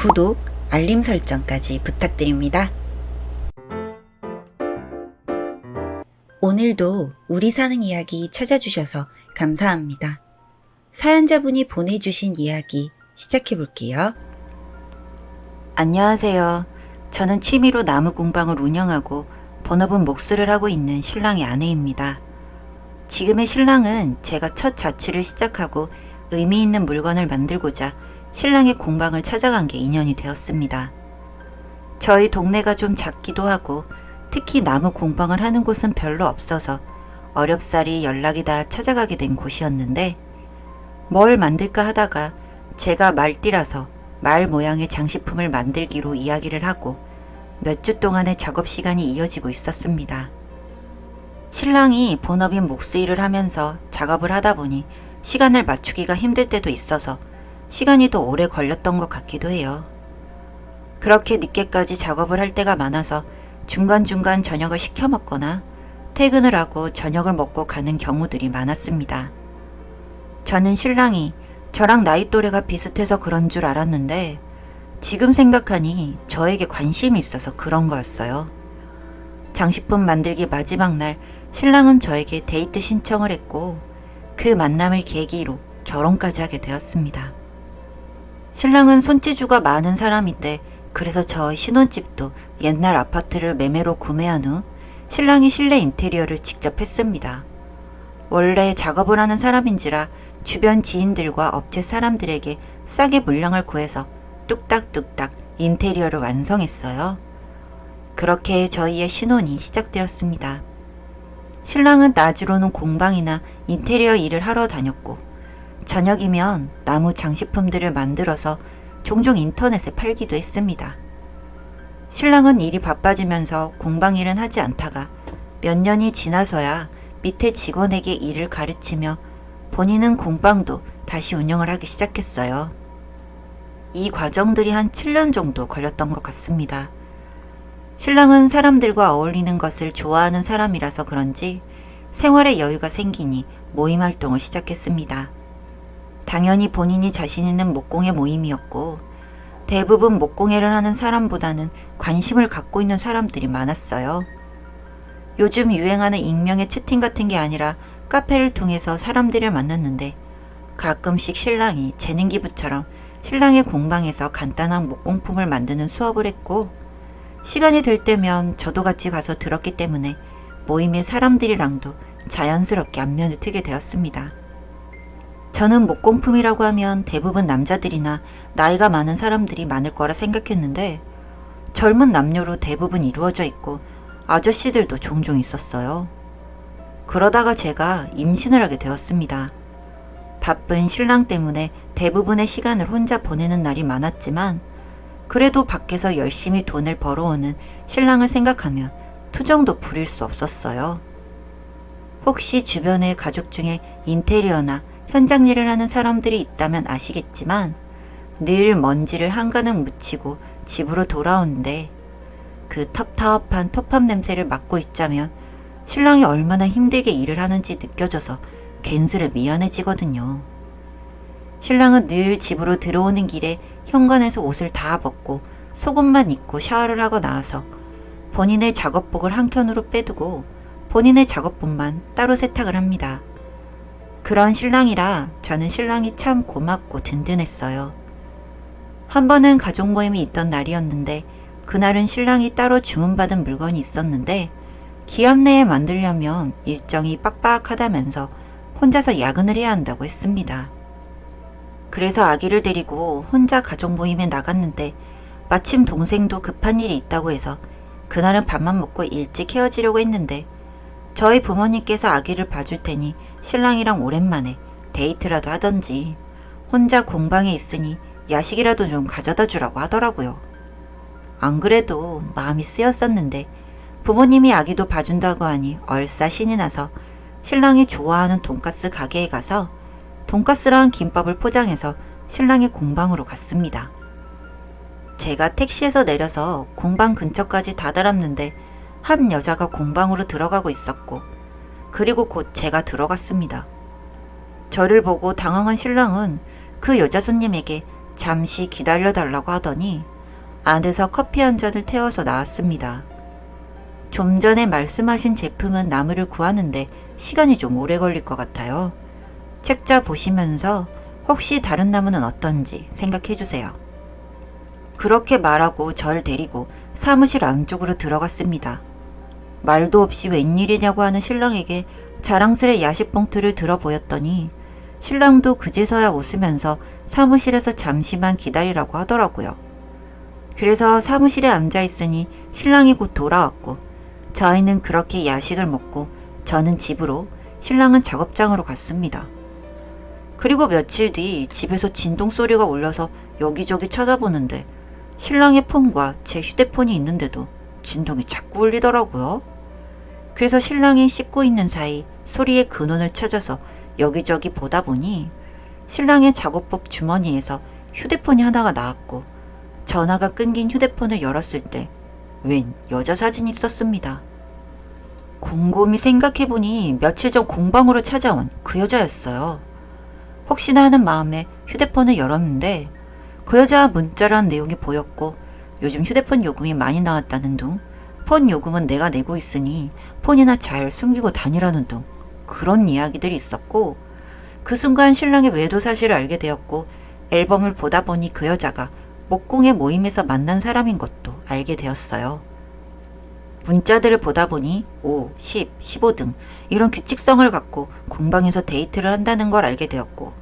구독, 알림 설정까지 부탁드립니다. 오늘도 우리 사는 이야기 찾아주셔서 감사합니다. 사연자분이 보내주신 이야기 시작해볼게요. 안녕하세요. 저는 취미로 나무 공방을 운영하고 본업은 목수를 하고 있는 신랑의 아내입니다. 지금의 신랑은 제가 첫 자취를 시작하고 의미 있는 물건을 만들고자 신랑의 공방을 찾아간 게 인연이 되었습니다. 저희 동네가 좀 작기도 하고 특히 나무 공방을 하는 곳은 별로 없어서 어렵사리 연락이 다 찾아가게 된 곳이었는데 뭘 만들까 하다가 제가 말띠라서 말 모양의 장식품을 만들기로 이야기를 하고 몇 주 동안의 작업 시간이 이어지고 있었습니다. 신랑이 본업인 목수 일을 하면서 작업을 하다 보니 시간을 맞추기가 힘들 때도 있어서 시간이 더 오래 걸렸던 것 같기도 해요. 그렇게 늦게까지 작업을 할 때가 많아서 중간중간 저녁을 시켜 먹거나 퇴근을 하고 저녁을 먹고 가는 경우들이 많았습니다. 저는 신랑이 저랑 나이 또래가 비슷해서 그런 줄 알았는데 지금 생각하니 저에게 관심이 있어서 그런 거였어요. 장식품 만들기 마지막 날 신랑은 저에게 데이트 신청을 했고 그 만남을 계기로 결혼까지 하게 되었습니다. 신랑은 손재주가 많은 사람인데 그래서 저의 신혼집도 옛날 아파트를 매매로 구매한 후 신랑이 실내 인테리어를 직접 했습니다. 원래 작업을 하는 사람인지라 주변 지인들과 업체 사람들에게 싸게 물량을 구해서 뚝딱뚝딱 인테리어를 완성했어요. 그렇게 저희의 신혼이 시작되었습니다. 신랑은 낮으로는 공방이나 인테리어 일을 하러 다녔고 저녁이면 나무 장식품들을 만들어서 종종 인터넷에 팔기도 했습니다. 신랑은 일이 바빠지면서 공방 일은 하지 않다가 몇 년이 지나서야 밑에 직원에게 일을 가르치며 본인은 공방도 다시 운영을 하기 시작했어요. 이 과정들이 한 7년 정도 걸렸던 것 같습니다. 신랑은 사람들과 어울리는 것을 좋아하는 사람이라서 그런지 생활에 여유가 생기니 모임 활동을 시작했습니다. 당연히 본인이 자신 있는 목공예 모임이었고 대부분 목공예를 하는 사람보다는 관심을 갖고 있는 사람들이 많았어요. 요즘 유행하는 익명의 채팅 같은 게 아니라 카페를 통해서 사람들을 만났는데 가끔씩 신랑이 재능 기부처럼 신랑의 공방에서 간단한 목공품을 만드는 수업을 했고 시간이 될 때면 저도 같이 가서 들었기 때문에 모임의 사람들이랑도 자연스럽게 안면을 트게 되었습니다. 저는 목공품이라고 하면 대부분 남자들이나 나이가 많은 사람들이 많을 거라 생각했는데 젊은 남녀로 대부분 이루어져 있고 아저씨들도 종종 있었어요. 그러다가 제가 임신을 하게 되었습니다. 바쁜 신랑 때문에 대부분의 시간을 혼자 보내는 날이 많았지만 그래도 밖에서 열심히 돈을 벌어오는 신랑을 생각하면 투정도 부릴 수 없었어요. 혹시 주변의 가족 중에 인테리어나 현장 일을 하는 사람들이 있다면 아시겠지만 늘 먼지를 한가득 묻히고 집으로 돌아오는데 그 텁텁한 토팜 냄새를 맡고 있자면 신랑이 얼마나 힘들게 일을 하는지 느껴져서 괜스레 미안해지거든요. 신랑은 늘 집으로 들어오는 길에 현관에서 옷을 다 벗고 속옷만 입고 샤워를 하고 나와서 본인의 작업복을 한켠으로 빼두고 본인의 작업복만 따로 세탁을 합니다. 그런 신랑이라 저는 신랑이 참 고맙고 든든했어요. 한 번은 가족 모임이 있던 날이었는데 그날은 신랑이 따로 주문받은 물건이 있었는데 기합 내에 만들려면 일정이 빡빡하다면서 혼자서 야근을 해야 한다고 했습니다. 그래서 아기를 데리고 혼자 가족 모임에 나갔는데 마침 동생도 급한 일이 있다고 해서 그날은 밥만 먹고 일찍 헤어지려고 했는데 저희 부모님께서 아기를 봐줄 테니 신랑이랑 오랜만에 데이트라도 하던지 혼자 공방에 있으니 야식이라도 좀 가져다 주라고 하더라고요. 안 그래도 마음이 쓰였었는데 부모님이 아기도 봐준다고 하니 얼싸 신이 나서 신랑이 좋아하는 돈가스 가게에 가서 돈가스랑 김밥을 포장해서 신랑의 공방으로 갔습니다. 제가 택시에서 내려서 공방 근처까지 다다랐는데 한 여자가 공방으로 들어가고 있었고 그리고 곧 제가 들어갔습니다. 저를 보고 당황한 신랑은 그 여자 손님에게 잠시 기다려달라고 하더니 안에서 커피 한 잔을 태워서 나왔습니다. 좀 전에 말씀하신 제품은 나무를 구하는데 시간이 좀 오래 걸릴 것 같아요. 책자 보시면서 혹시 다른 나무는 어떤지 생각해 주세요. 그렇게 말하고 절 데리고 사무실 안쪽으로 들어갔습니다. 말도 없이 웬일이냐고 하는 신랑에게 자랑스레 야식 봉투를 들어 보였더니 신랑도 그제서야 웃으면서 사무실에서 잠시만 기다리라고 하더라고요. 그래서 사무실에 앉아 있으니 신랑이 곧 돌아왔고 저희는 그렇게 야식을 먹고 저는 집으로, 신랑은 작업장으로 갔습니다. 그리고 며칠 뒤 집에서 진동 소리가 울려서 여기저기 찾아보는데 신랑의 폰과 제 휴대폰이 있는데도 진동이 자꾸 울리더라고요. 그래서 신랑이 씻고 있는 사이 소리의 근원을 찾아서 여기저기 보다 보니 신랑의 작업복 주머니에서 휴대폰이 하나가 나왔고 전화가 끊긴 휴대폰을 열었을 때 웬 여자 사진이 있었습니다. 곰곰이 생각해보니 며칠 전 공방으로 찾아온 그 여자였어요. 혹시나 하는 마음에 휴대폰을 열었는데 그 여자 문자를 한 내용이 보였고 요즘 휴대폰 요금이 많이 나왔다는 둥, 폰 요금은 내가 내고 있으니 폰이나 잘 숨기고 다니라는 둥 그런 이야기들이 있었고 그 순간 신랑의 외도 사실을 알게 되었고 앨범을 보다 보니 그 여자가 목공의 모임에서 만난 사람인 것도 알게 되었어요. 문자들을 보다 보니 5, 10, 15 등 이런 규칙성을 갖고 공방에서 데이트를 한다는 걸 알게 되었고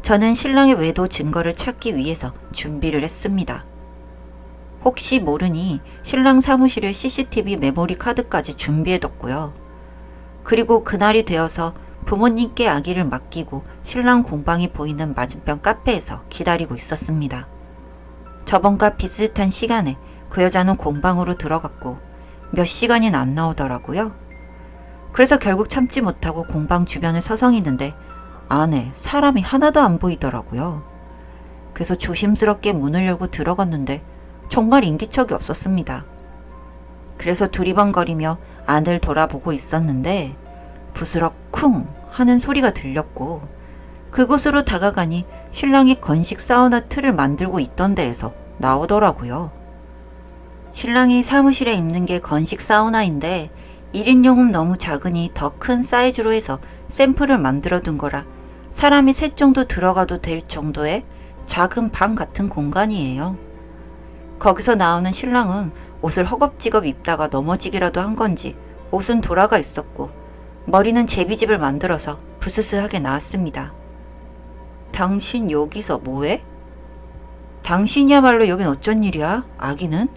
저는 신랑의 외도 증거를 찾기 위해서 준비를 했습니다. 혹시 모르니 신랑 사무실에 CCTV 메모리 카드까지 준비해뒀고요. 그리고 그날이 되어서 부모님께 아기를 맡기고 신랑 공방이 보이는 맞은편 카페에서 기다리고 있었습니다. 저번과 비슷한 시간에 그 여자는 공방으로 들어갔고 몇 시간이나 안 나오더라고요. 그래서 결국 참지 못하고 공방 주변을 서성이는데 안에 사람이 하나도 안 보이더라고요. 그래서 조심스럽게 문을 열고 들어갔는데 정말 인기척이 없었습니다. 그래서 두리번거리며 안을 돌아보고 있었는데 부스럭 쿵 하는 소리가 들렸고 그곳으로 다가가니 신랑이 건식 사우나 틀을 만들고 있던 데에서 나오더라고요. 신랑이 사무실에 있는 게 건식 사우나인데 1인용은 너무 작으니 더 큰 사이즈로 해서 샘플을 만들어 둔 거라 사람이 셋 정도 들어가도 될 정도의 작은 방 같은 공간이에요. 거기서 나오는 신랑은 옷을 허겁지겁 입다가 넘어지기라도 한 건지 옷은 돌아가 있었고 머리는 제비집을 만들어서 부스스하게 나왔습니다. 당신 여기서 뭐해? 당신이야말로 여긴 어쩐 일이야? 아기는?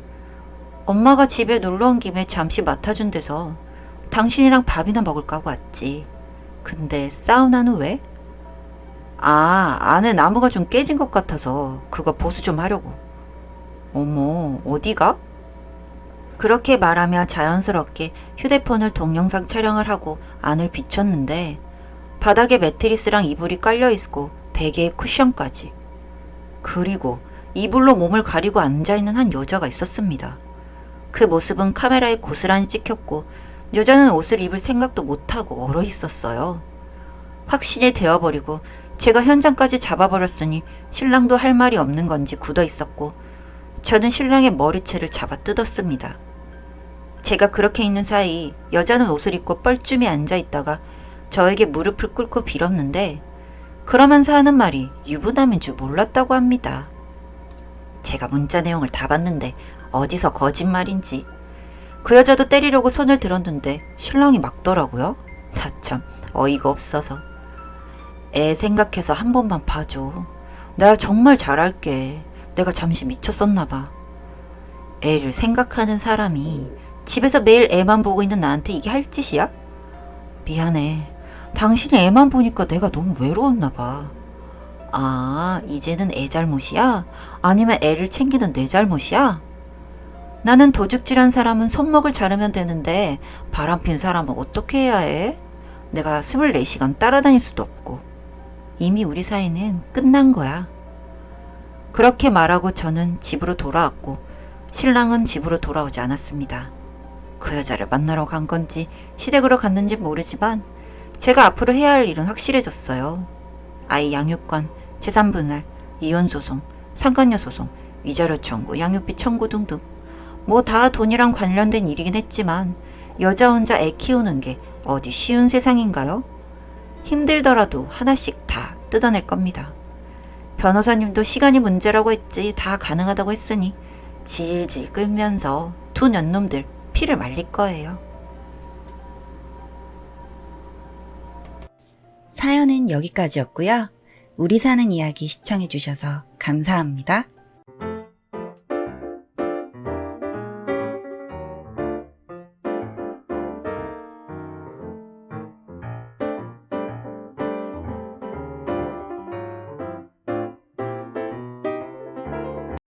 엄마가 집에 놀러온 김에 잠시 맡아준 데서 당신이랑 밥이나 먹을까 하고 왔지. 근데 사우나는 왜? 안에 나무가 좀 깨진 것 같아서 그거 보수 좀 하려고. 어머, 어디가? 그렇게 말하며 자연스럽게 휴대폰을 동영상 촬영을 하고 안을 비췄는데 바닥에 매트리스랑 이불이 깔려있고 베개에 쿠션까지. 그리고 이불로 몸을 가리고 앉아있는 한 여자가 있었습니다. 그 모습은 카메라에 고스란히 찍혔고 여자는 옷을 입을 생각도 못하고 얼어 있었어요. 확신이 되어버리고 제가 현장까지 잡아버렸으니 신랑도 할 말이 없는 건지 굳어 있었고 저는 신랑의 머리채를 잡아 뜯었습니다. 제가 그렇게 있는 사이 여자는 옷을 입고 뻘쭘히 앉아있다가 저에게 무릎을 꿇고 빌었는데 그러면서 하는 말이 유부남인 줄 몰랐다고 합니다. 제가 문자 내용을 다 봤는데 어디서 거짓말인지. 그 여자도 때리려고 손을 들었는데 신랑이 막더라고요. 나 참 어이가 없어서. 애 생각해서 한 번만 봐줘. 내가 정말 잘할게. 내가 잠시 미쳤었나 봐. 애를 생각하는 사람이 집에서 매일 애만 보고 있는 나한테 이게 할 짓이야? 미안해. 당신이 애만 보니까 내가 너무 외로웠나 봐. 이제는 애 잘못이야? 아니면 애를 챙기는 내 잘못이야? 나는 도둑질한 사람은 손목을 자르면 되는데 바람핀 사람은 어떻게 해야 해? 내가 24시간 따라다닐 수도 없고. 이미 우리 사이는 끝난 거야. 그렇게 말하고 저는 집으로 돌아왔고 신랑은 집으로 돌아오지 않았습니다. 그 여자를 만나러 간 건지 시댁으로 갔는지 모르지만 제가 앞으로 해야 할 일은 확실해졌어요. 아이 양육권, 재산분할, 이혼소송, 상간녀 소송, 위자료 청구, 양육비 청구 등등. 뭐 다 돈이랑 관련된 일이긴 했지만 여자 혼자 애 키우는 게 어디 쉬운 세상인가요? 힘들더라도 하나씩 다 뜯어낼 겁니다. 변호사님도 시간이 문제라고 했지 다 가능하다고 했으니 질질 끌면서 두 년놈들 피를 말릴 거예요. 사연은 여기까지였고요. 우리 사는 이야기 시청해주셔서 감사합니다.